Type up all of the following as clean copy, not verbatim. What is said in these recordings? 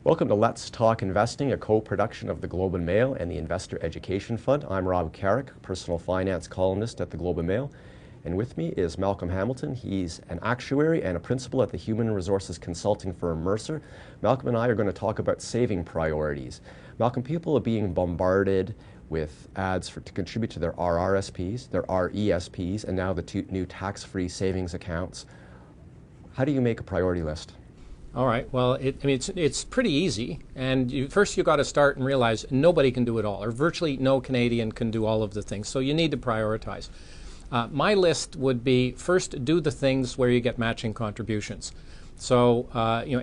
Welcome to Let's Talk Investing, a co-production of the Globe and Mail and the Investor Education Fund. I'm Rob Carrick, personal finance columnist at the Globe and Mail. And with me is Malcolm Hamilton. He's an actuary and a principal at the human resources consulting firm Mercer. Malcolm and I are going to talk about saving priorities. Malcolm, people are being bombarded with ads to contribute to their RRSPs, their RESPs, and now the two new tax-free savings accounts. How do you make a priority list? All right. Well, it's pretty easy, and first you got to start and realize nobody can do it all, or virtually no Canadian can do all of the things. So you need to prioritize. My list would be first do the things where you get matching contributions. So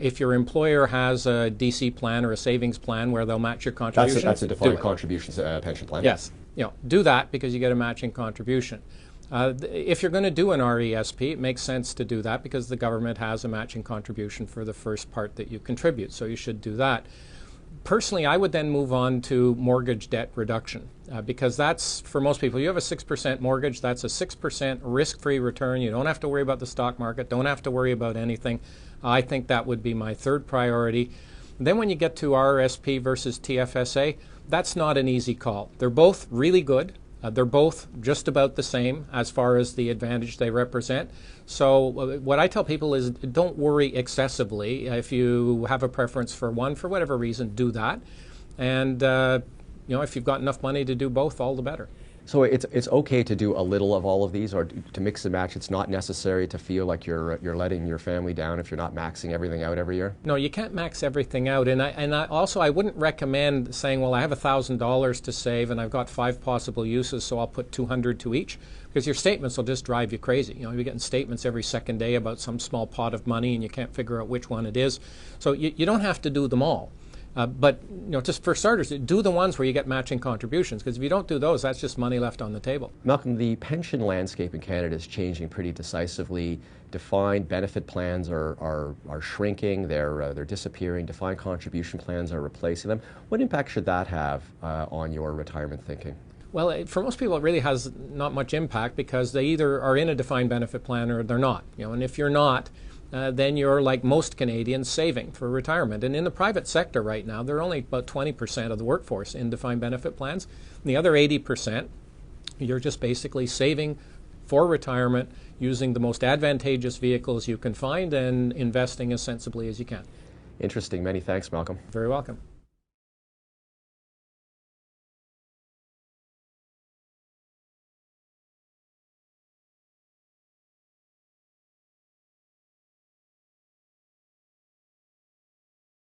if your employer has a DC plan or a savings plan where they'll match your contributions, that's a defined contributions pension plan. Yes. Do that because you get a matching contribution. If you're going to do an RESP, it makes sense to do that because the government has a matching contribution for the first part that you contribute, so you should do that. Personally, I would then move on to mortgage debt reduction because that's, for most people, you have a 6% mortgage, that's a 6% risk-free return. You don't have to worry about the stock market, don't have to worry about anything. I think that would be my third priority. Then when you get to RRSP versus TFSA, that's not an easy call. They're both really good. They're both just about the same as far as the advantage they represent. So what I tell people is don't worry excessively. If you have a preference for one, for whatever reason, do that. And if you've got enough money to do both, all the better. So it's okay to do a little of all of these, or to mix and match. It's not necessary to feel like you're letting your family down if you're not maxing everything out every year? No, you can't max everything out. And I wouldn't recommend saying, well, I have $1,000 to save and I've got 5 possible uses, so I'll put $200 to each, because your statements will just drive you crazy. You're getting statements every second day about some small pot of money and you can't figure out which one it is. So you don't have to do them all. But just for starters, do the ones where you get matching contributions, because if you don't do those, that's just money left on the table. Malcolm, the pension landscape in Canada is changing pretty decisively. Defined benefit plans are shrinking, they're disappearing. Defined contribution plans are replacing them. What impact should that have on your retirement thinking? Well, for most people, it really has not much impact because they either are in a defined benefit plan or they're not. And if you're not, then you're, like most Canadians, saving for retirement. And in the private sector right now, there are only about 20% of the workforce in defined benefit plans. And the other 80%, you're just basically saving for retirement using the most advantageous vehicles you can find and investing as sensibly as you can. Interesting. Many thanks, Malcolm. Very welcome.